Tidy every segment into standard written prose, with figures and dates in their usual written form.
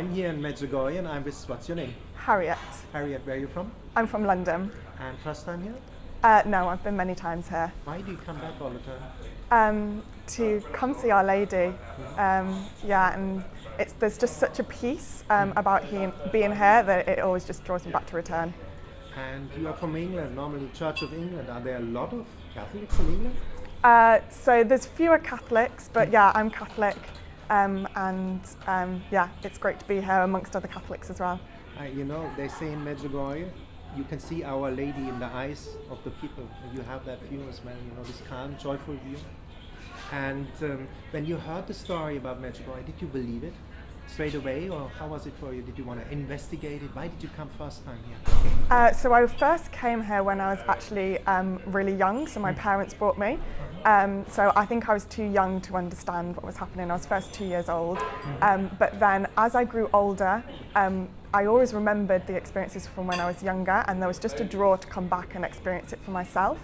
I'm here in Medjugorje and I'm with, what's your name? Harriet. Harriet, where are you from? I'm from London. And first time here? No, I've been many times here. Why do you come back all the time? To come see Our Lady. And there's just such a peace about being here that it always just draws me back to return. And you are from England, normally Church of England. Are there a lot of Catholics in England? So there's fewer Catholics, but yeah, I'm Catholic. It's great to be here amongst other Catholics as well. They say in Medjugorje, you can see Our Lady in the eyes of the people. You have that view as well, this calm, joyful view. And when you heard the story about Medjugorje, did you believe it straight away, or how was it for you? Did you want to investigate it? Why did you come first time here? So I first came here when I was actually really young, so my parents brought me. So I think I was too young to understand what was happening. I was first 2 years old. But then as I grew older, I always remembered the experiences from when I was younger, and there was just a draw to come back and experience it for myself.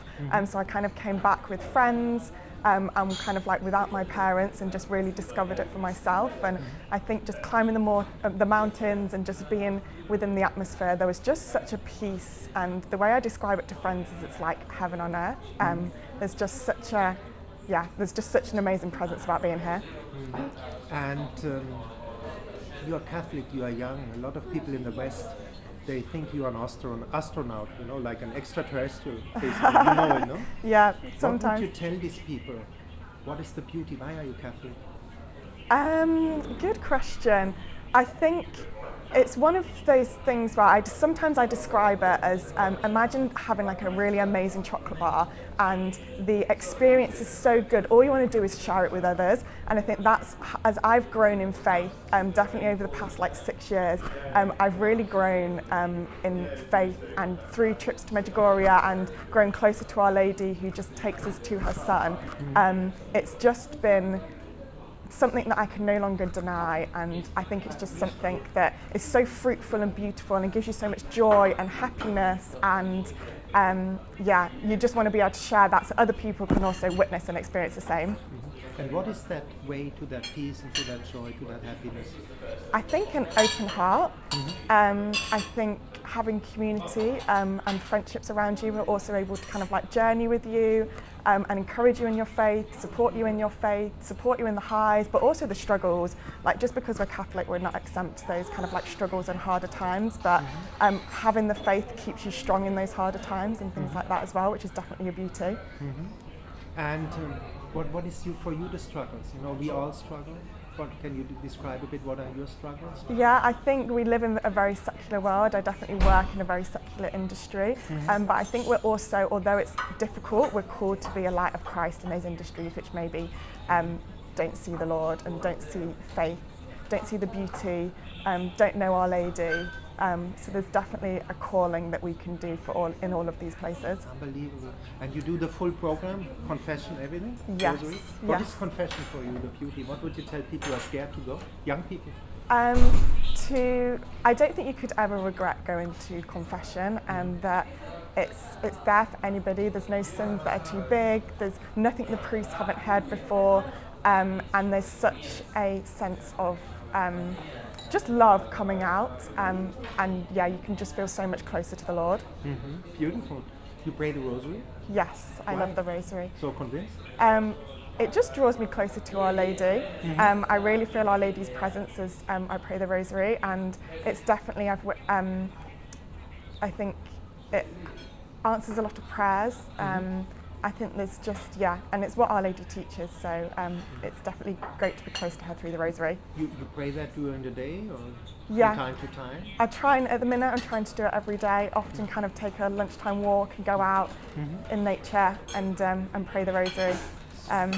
So I kind of came back with friends, and kind of like without my parents, and just really discovered it for myself. And I think just climbing the mountains and just being within the atmosphere, there was just such a peace. And the way I describe it to friends is it's like heaven on earth. There's just such an amazing presence about being here. And you are Catholic, you are young. A lot of people in the West, they think you are an astronaut, like an extraterrestrial, basically, Yeah, sometimes. What would you tell these people? What is the beauty? Why are you Catholic? Good question. I think it's one of those things where sometimes I describe it as imagine having like a really amazing chocolate bar, and the experience is so good, all you want to do is share it with others. And I think that's, as I've grown in faith, definitely over the past 6 years, I've really grown in faith, and through trips to Medjugorje and growing closer to Our Lady, who just takes us to her son. It's just been something that I can no longer deny, and I think it's just something that is so fruitful and beautiful, and it gives you so much joy and happiness, and you just want to be able to share that so other people can also witness and experience the same. And what is that way to that peace and to that joy, to that happiness? I think an open heart. I think having community and friendships around you who are also able to kind of journey with you and encourage you in your faith, support you in your faith, support you in the highs, but also the struggles. Just because we're Catholic, we're not exempt to those kind of struggles and harder times, but having the faith keeps you strong in those harder times and things like that as well, which is definitely a beauty. And what is for you the struggles? We all struggle. Can you describe a bit what are your struggles? Yeah, I think we live in a very secular world. I definitely work in a very secular industry. But I think we're also, although it's difficult, we're called to be a light of Christ in those industries which maybe don't see the Lord and don't see faith, don't see the beauty, don't know Our Lady. So there's definitely a calling that we can do in all of these places. Unbelievable. And you do the full program, confession, everything? Yes. Rosary? What is confession for you, the beauty? What would you tell people who are scared to go? Young people? I don't think you could ever regret going to confession, and that it's there for anybody. There's no sins that are too big. There's nothing the priests haven't heard before, and there's such a sense of just love coming out, and you can just feel so much closer to the Lord. Beautiful. You pray the rosary? Yes, I love the rosary. So convinced? It just draws me closer to Our Lady. I really feel Our Lady's presence as I pray the rosary, and it's definitely, I think it answers a lot of prayers. I think there's just, and it's what Our Lady teaches, so it's definitely great to be close to her through the rosary. You pray that during the day or from time to time? I try, and at the minute I'm trying to do it every day, often kind of take a lunchtime walk and go out in nature and pray the rosary. That's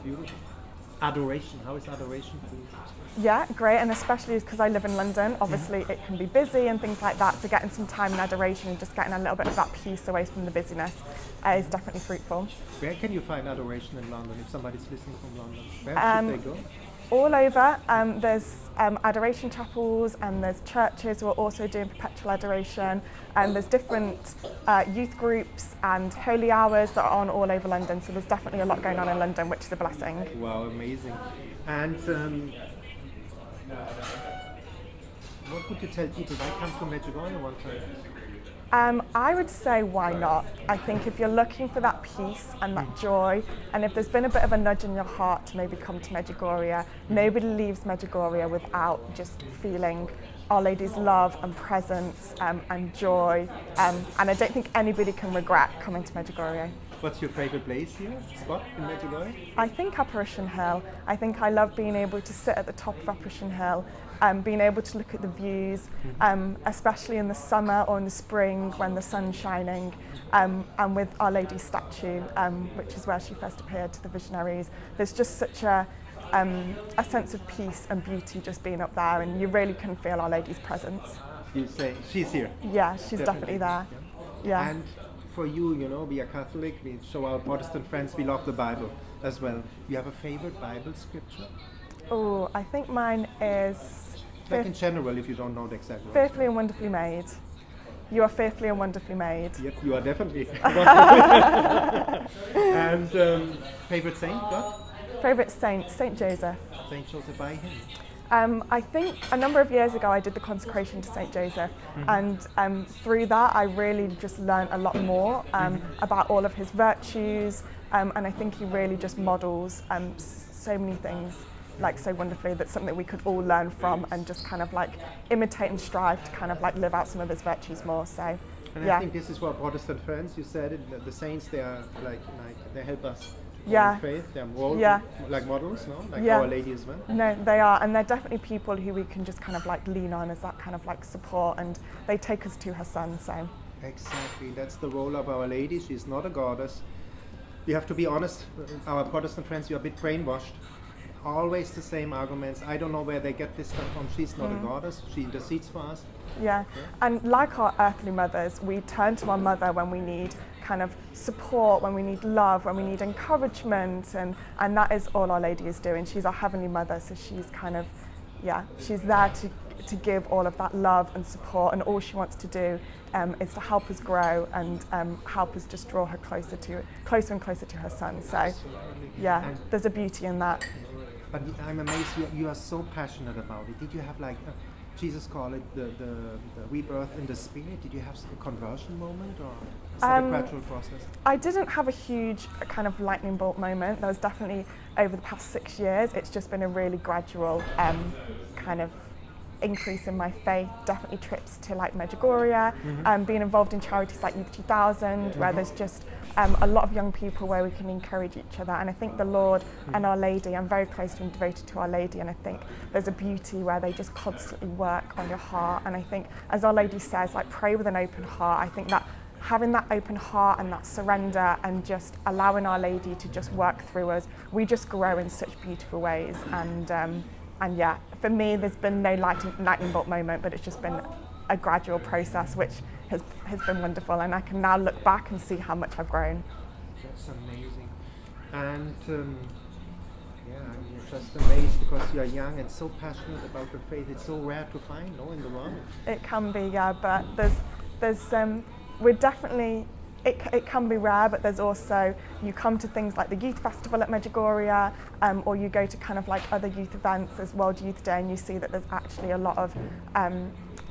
beautiful. Adoration, how is adoration for you? Yeah, great, and especially because I live in London, obviously it can be busy and things like that, so getting some time in adoration and just getting a little bit of that peace away from the busyness is definitely fruitful. Where can you find adoration in London if somebody's listening from London? Where should they go? All over. There's adoration chapels, and there's churches who are also doing perpetual adoration, and there's different youth groups and holy hours that are on all over London, so there's definitely a lot going on in London, which is a blessing. Wow, amazing. And what would you tell people? Why come to Medjugorje one time? I would say why not? I think if you're looking for that peace and that joy, and if there's been a bit of a nudge in your heart to maybe come to Medjugorje, nobody leaves Medjugorje without just feeling Our Lady's love and presence and joy, and I don't think anybody can regret coming to Medjugorje. What's your favorite place here, spot in Medjugorje? I think Apparition Hill. I think I love being able to sit at the top of Apparition Hill, being able to look at the views, especially in the summer or in the spring when the sun's shining, and with Our Lady's statue, which is where she first appeared to the visionaries. There's just such a sense of peace and beauty just being up there, and you really can feel Our Lady's presence. You say she's here? Yeah, she's definitely there. Yeah. And for you, you know, we are Catholic, we show our Protestant friends, we love the Bible as well. You have a favorite Bible scripture? Oh, I think mine is... Like in general, if you don't know the exact word. Fearfully and wonderfully made. You are fearfully and wonderfully made. Yep, you are definitely. And favorite saint, God? Favorite saint, Saint Joseph. Saint Joseph, by him. I think a number of years ago I did the consecration to Saint Joseph, and through that I really just learned a lot more about all of his virtues, and I think he really just models so many things like so wonderfully. That's something that we could all learn from and just kind of like imitate and strive to kind of like live out some of his virtues more. So, and yeah. I think this is for Protestant friends. You said it. The saints, they are like they help us. Yeah. In faith, they're more like models, no? Like Yeah. Our Lady as well. No, they are, and they're definitely people who we can just kind of like lean on as that kind of like support, and they take us to her son. So. Exactly, that's the role of Our Lady. She's not a goddess. We have to be honest. Our Protestant friends, you're a bit brainwashed. Always the same arguments. I don't know where they get this stuff from. She's not a goddess. She intercedes for us. Yeah, and like our earthly mothers, we turn to our mother when we need kind of support, when we need love, when we need encouragement, and that is all Our Lady is doing. She's our heavenly mother, so she's kind of, she's there to give all of that love and support, and all she wants to do is to help us grow and help us just draw her closer and closer to her son. So, yeah, And there's a beauty in that. But I'm amazed you are so passionate about it. Did you have like Jesus called it the rebirth in the spirit? Did you have a conversion moment, or is that a gradual process? I didn't have a huge kind of lightning bolt moment. There was definitely over the past 6 years. It's just been a really gradual kind of increase in my faith. Definitely trips to like Medjugorje, being involved in charities like Youth 2000, where there's just a lot of young people where we can encourage each other. And I think the Lord and Our Lady, I'm very closely devoted to Our Lady, and I think there's a beauty where they just constantly work on your heart. And I think, as Our Lady says, like pray with an open heart. I think that having that open heart and that surrender and just allowing Our Lady to just work through us, we just grow in such beautiful ways. And yeah, for me, there's been no lightning bolt moment, but it's just been a gradual process, which has been wonderful. And I can now look back and see how much I've grown. That's amazing. And I'm just amazed because you are young and so passionate about the faith. It's so rare to find, no, in the world. It can be, yeah, but we're definitely. It can be rare, but there's also, you come to things like the Youth Festival at Medjugorje, or you go to kind of like other youth events as World Youth Day, and you see that there's actually a lot of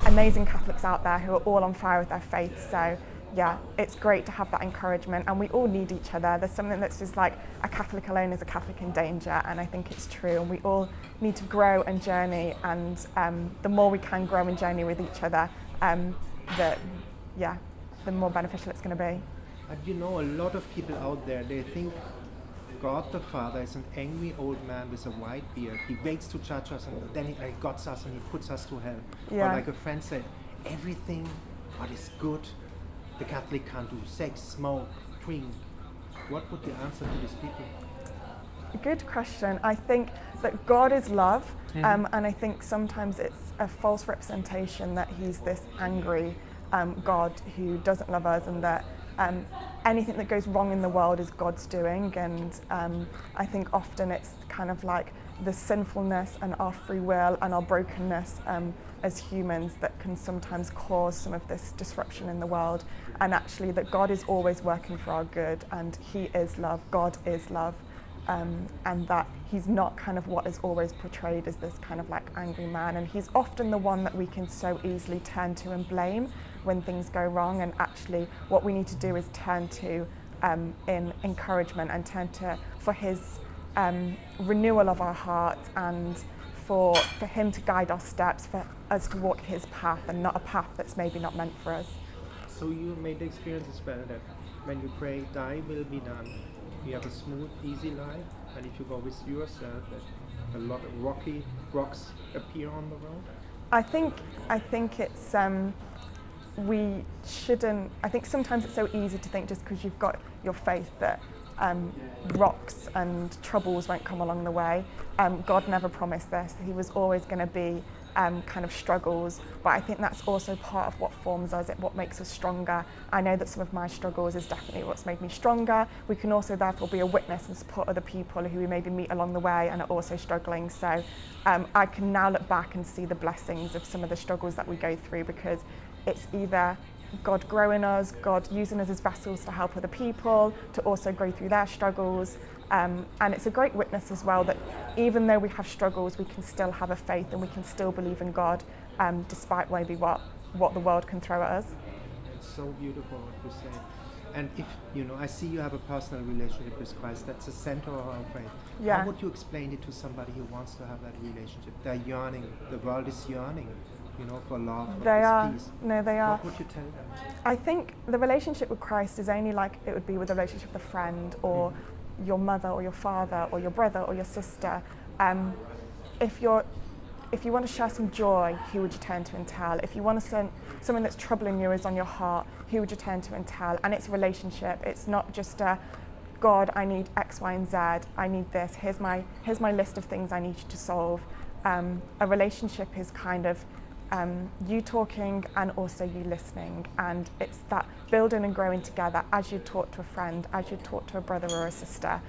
amazing Catholics out there who are all on fire with their faith. So yeah, it's great to have that encouragement, and we all need each other. There's something that's just like a Catholic alone is a Catholic in danger, and I think it's true, and we all need to grow and journey, and the more we can grow and journey with each other, the more beneficial it's going to be. And you know, a lot of people out there, they think God the Father is an angry old man with a white beard. He waits to judge us, and then he gots us and he puts us to hell. Yeah. Or like a friend said, everything what is good, the Catholic can't do. Sex, smoke, drink. What would you answer to these people? Good question. I think that God is love, and I think sometimes it's a false representation that he's this angry God who doesn't love us, and that anything that goes wrong in the world is God's doing. And I think often it's kind of like the sinfulness and our free will and our brokenness as humans that can sometimes cause some of this disruption in the world, and actually that God is always working for our good, and he is love, God is love. and that he's not kind of what is always portrayed as this kind of like angry man, and he's often the one that we can so easily turn to and blame when things go wrong, and actually what we need to do is turn to in encouragement and turn to for his renewal of our hearts, and for him to guide our steps, for us to walk his path and not a path that's maybe not meant for us. So you made the experience as well that when you pray, thy will be done, you have a smooth, easy life, and if you go with yourself, that a lot of rocks appear on the road? I think it's we shouldn't. I think sometimes it's so easy to think just because you've got your faith that rocks and troubles won't come along the way. God never promised this. He was always going to be kind of struggles, but I think that's also part of what forms us, what makes us stronger. I know that some of my struggles is definitely what's made me stronger. We can also therefore be a witness and support other people who we maybe meet along the way and are also struggling. So I can now look back and see the blessings of some of the struggles that we go through, because it's either God growing us, God using us as vessels to help other people, to also grow through their struggles. And it's a great witness as well that even though we have struggles, we can still have a faith and we can still believe in God, despite maybe what the world can throw at us. It's so beautiful what you say. And if, I see you have a personal relationship with Christ, that's the center of our faith. Yeah. How would you explain it to somebody who wants to have that relationship? They're yearning, the world is yearning, for love, for peace. No, they are. What would you tell them? I think the relationship with Christ is only like it would be with a relationship with a friend or your mother or your father or your brother or your sister. If you want to share some joy, who would you turn to and tell? If you want to send something that's troubling you is on your heart, who would you turn to and tell? And it's a relationship. It's not just a God, I need X, Y, and Z. I need this. Here's my list of things I need you to solve. A relationship is kind of you talking and also you listening, and it's that building and growing together as you talk to a friend, as you talk to a brother or a sister.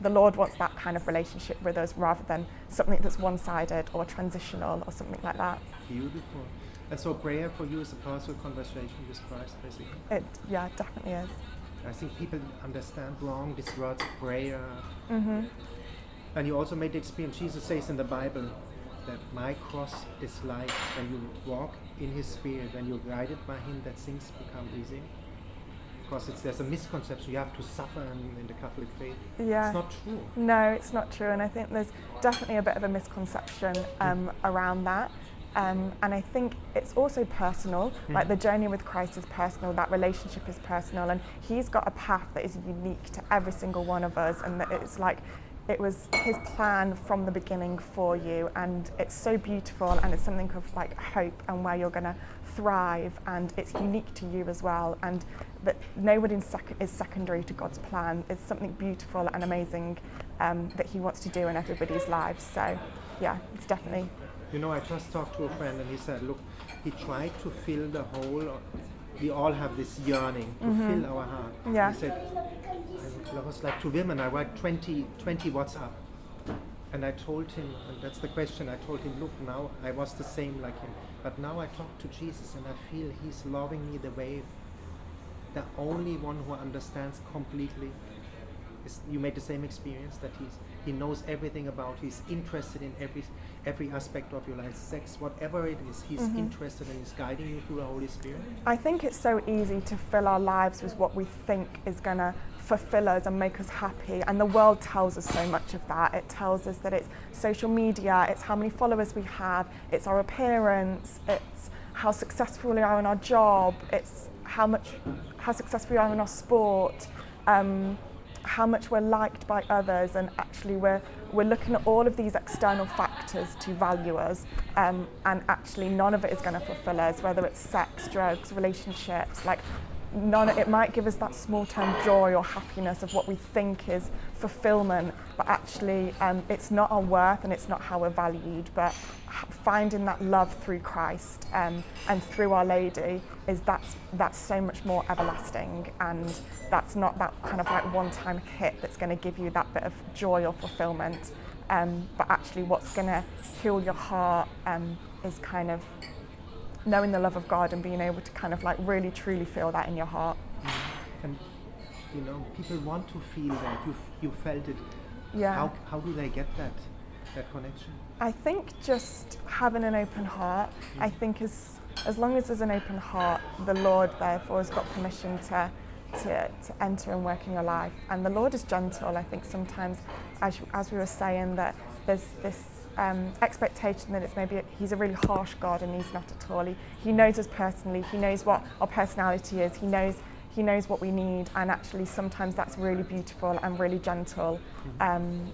The Lord wants that kind of relationship with us rather than something that's one-sided or transitional or something like that. Beautiful. And so prayer for you is a personal conversation with Christ, basically? It definitely is. I think people understand wrong this word prayer. Mm-hmm. And you also made the experience, Jesus says in the Bible that my cross is light. When you walk in his spirit, when you're guided by him, that things become easy. Because there's a misconception, you have to suffer in the Catholic faith. Yeah. It's not true. No, it's not true, and I think there's definitely a bit of a misconception around that. And I think it's also personal, like the journey with Christ is personal, that relationship is personal, and he's got a path that is unique to every single one of us, and that it's like it was his plan from the beginning for you, and it's so beautiful, and it's something of like hope and where you're going to thrive, and it's unique to you as well, and that nobody is secondary to God's plan. It's something beautiful and amazing that he wants to do in everybody's lives. So yeah, it's definitely. I just talked to a friend and he said, look, he tried to fill the hole. We all have this yearning to fill our heart. Yeah. He said, I was like to women, I write 20 WhatsApp. And I told him, and that's the question, I told him, look, now I was the same like him. But now I talk to Jesus and I feel he's loving me the way the only one who understands completely. You made the same experience that he knows everything about, he's interested in every aspect of your life, sex, whatever it is, he's interested and he's guiding you through the Holy Spirit. I think it's so easy to fill our lives with what we think is going to fulfill us and make us happy, and the world tells us so much of that. It tells us that it's social media, it's how many followers we have, it's our appearance, it's how successful we are in our job, it's how successful we are in our sport, how much we're liked by others, and actually we're looking at all of these external factors to value us, and actually none of it is going to fulfill us, whether it's sex, drugs, relationships, it might give us that small-term joy or happiness of what we think is fulfillment, but actually it's not our worth and it's not how we're valued. But finding that love through Christ and through Our Lady that's so much more everlasting, and that's not that kind of like one-time hit that's going to give you that bit of joy or fulfillment. But actually what's going to heal your heart is kind of knowing the love of God and being able to kind of like really truly feel that in your heart. And you know, people want to feel that. You felt it. Yeah. How do they get that connection? I think just having an open heart. I think as long as there's an open heart, the Lord therefore has got permission to enter and work in your life. And the Lord is gentle. I think sometimes, as we were saying, that there's this expectation that it's maybe he's a really harsh God, and he's not at all. He knows us personally. He knows what our personality is. He knows what we need, and actually sometimes that's really beautiful and really gentle. And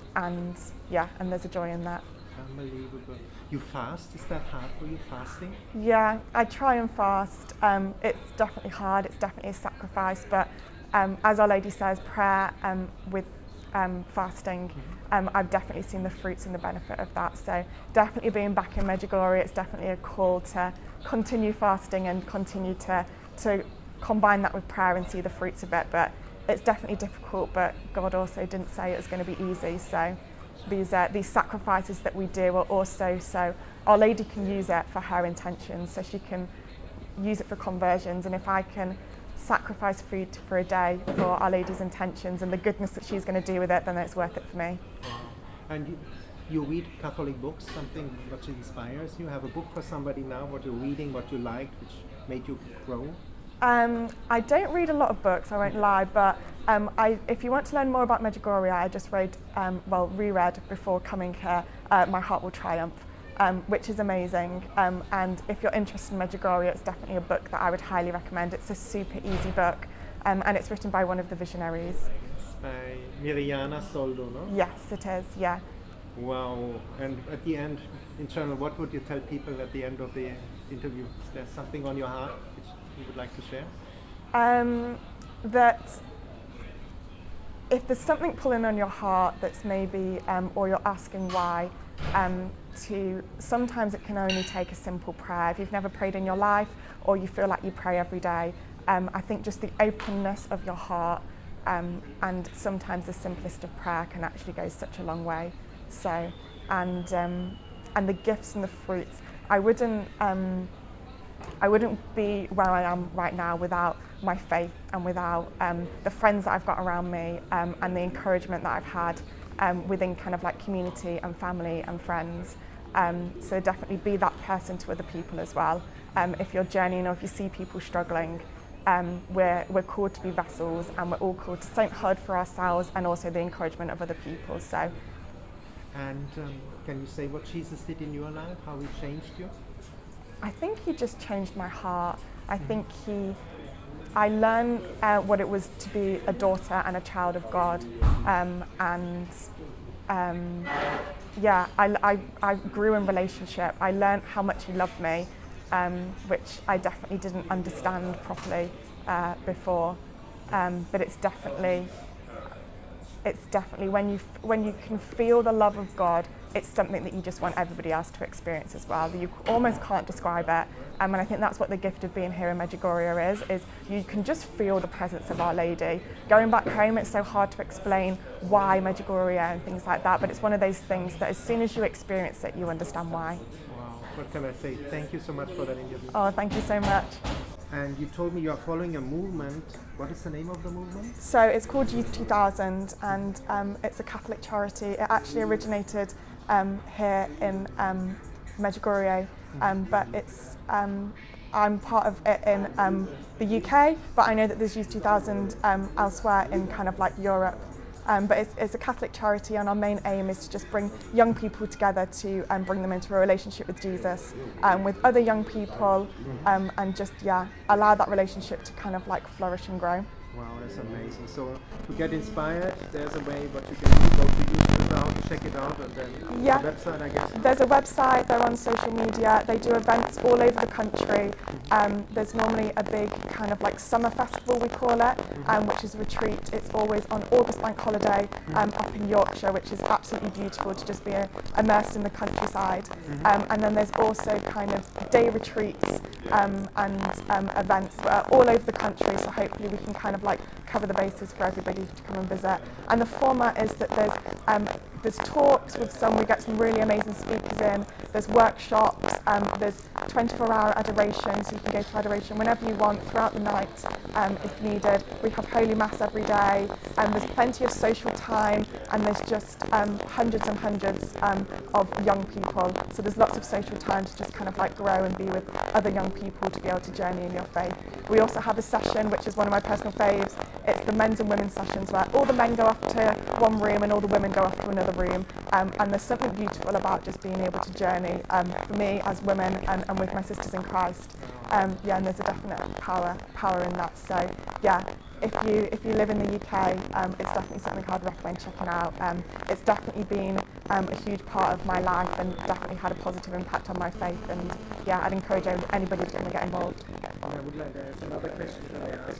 there's a joy in that. Unbelievable. You fast? Is that hard for you, fasting? Yeah, I try and fast. It's definitely hard. It's definitely a sacrifice. But as Our Lady says, prayer with fasting, I've definitely seen the fruits and the benefit of that. So definitely being back in Medjugorje, it's definitely a call to continue fasting and continue to combine that with prayer and see the fruits of it. But it's definitely difficult. But God also didn't say it was going to be easy. So these sacrifices that we do are also so Our Lady can use it for her intentions, so she can use it for conversions. And if I can sacrifice food for a day for Our Lady's intentions and the goodness that she's going to do with it, then it's worth it for me. Wow. And you read Catholic books, something which inspires you? Have a book for somebody now, what you're reading, what you liked, which made you grow? I don't read a lot of books, I won't lie, but if you want to learn more about Medjugorje, I just reread before coming here, My Heart Will Triumph, which is amazing. And if you're interested in Medjugorje, it's definitely a book that I would highly recommend. It's a super easy book, and it's written by one of the visionaries. It's by Miriana Soldo, no? Yes, it is, yeah. Wow. And at the end, in general, what would you tell people at the end of the interview? Is there something on your heart which you would like to share? That if there's something pulling on your heart that's maybe, or you're asking why, sometimes it can only take a simple prayer. If you've never prayed in your life, or you feel like you pray every day, I think just the openness of your heart, and sometimes the simplest of prayer can actually go such a long way. So, and the gifts and the fruits, I wouldn't be where I am right now without my faith and without the friends that I've got around me, and the encouragement that I've had within kind of like community and family and friends. So definitely be that person to other people as well. If you're journeying or if you see people struggling, we're called to be vessels, and we're all called to sainthood for ourselves and also the encouragement of other people. So. And can you say what Jesus did in your life, how he changed you? I think he just changed my heart. I think I learned what it was to be a daughter and a child of God, I grew in relationship. I learned how much he loved me, which I definitely didn't understand properly before. But it's definitely when you can feel the love of God, it's something that you just want everybody else to experience as well. You almost can't describe it. And I think that's what the gift of being here in Medjugorje is you can just feel the presence of Our Lady. Going back home, it's so hard to explain why Medjugorje and things like that, but it's one of those things that as soon as you experience it, you understand why. Wow, what can I say? Thank you so much for that interview. Oh, thank you so much. And you told me you are following a movement. What is the name of the movement? So it's called Youth 2000, and it's a Catholic charity. It actually originated here in Medjugorje, but it's I'm part of it in the UK, but I know that there's Youth 2000 elsewhere in kind of like Europe. But it's a Catholic charity, and our main aim is to just bring young people together to bring them into a relationship with Jesus, with other young people, and just allow that relationship to kind of like flourish and grow. Wow, that's amazing. So to get inspired, there's a way what you can do. Go to YouTube, check it out, and then the website, I guess. There's a website, they're on social media, they do events all over the country. There's normally a big kind of like summer festival, we call it, which is a retreat. It's always on August bank holiday up in Yorkshire, which is absolutely beautiful to just be immersed in the countryside. And then there's also kind of day retreats and events all over the country, so hopefully we can kind of like cover the bases for everybody to come and visit. And the format is that there's talks with we get some really amazing speakers in, there's workshops, there's 24-hour adoration, so you can go to adoration whenever you want throughout the night if needed. We have Holy Mass every day, and there's plenty of social time, and there's just hundreds and hundreds of young people. So there's lots of social time to just kind of like grow and be with other young people to be able to journey in your faith. We also have a session, which is one of my personal faves. It's the men's and women's sessions where all the men go off to one room and all the women go off to another room. And there's something beautiful about just being able to journey for me as women and with my sisters in Christ. And there's a definite power in that. So yeah, if you live in the UK, it's definitely something I'd recommend checking out. It's definitely been a huge part of my life and definitely had a positive impact on my faith. And yeah, I'd encourage anybody to want to get involved. I would like to ask another question.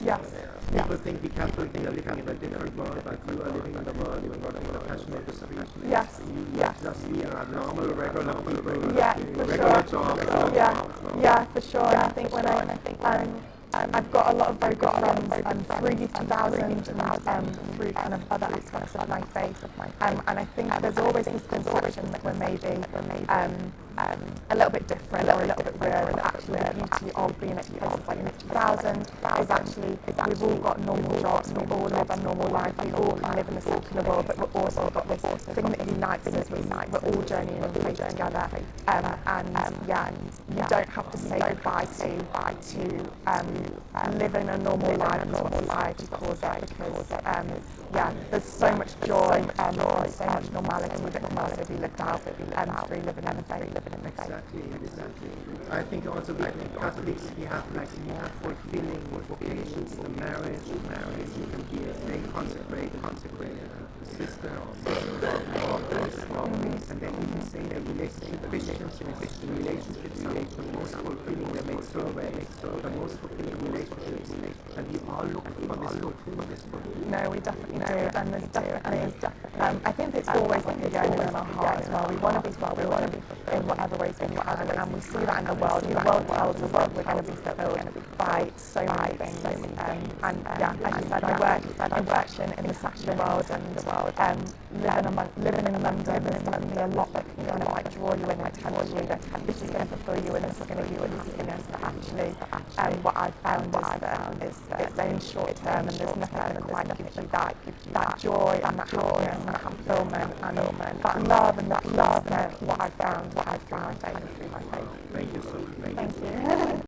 Yes. People think we Catholics are living in a different world, but you are living in the world, you are not in the fashion industry. Yes. Yes. Just we are normal, regular people. Yeah, for regular sure. jobs. Yeah, for sure. I think when I've got a lot of very good friends through Youth 2000 and through kind of other aspects of my faith. And I think there's always this conception that we're maybe a little bit different or a little bit weird. And actually the beauty of being at places like Youth 2000 is actually we've all got normal jobs, we all live a normal life, we all can live in the secular world, but we've also got this thing that unites us, we're all journeying in faith together. And you don't have to say goodbye to living a normal life as what society calls it, because there's so much joy and so much normality that can also be lived out through living in the faith. Exactly. I think also we Catholics, we have fulfilling vocations, the marriage, you can be a very consecrated sister or priest, and then you can say that Christians in Christian relationships are the most fulfilling, they make surveys, the most fulfilling relationships, and we all look for this fulfillment. No, we definitely do, and there's definitely, I think it's always like a yearning in our heart as well. We want to be fulfilled in whatever ways we can, and we see that in the world. The world tells us that we're going to be fulfilled by so many things. And yeah, as you said, I work in the secular world, and living in London, there's definitely a lot that can kind of like draw you in and tell you that this is going to fulfill you and this is going to give you happiness. But actually, what I've found is that it's only short term, and there's nothing that quite gives you that joy and that happiness and that fulfillment and that love and that love that what I've found through my faith. Thank you so much. Thank you.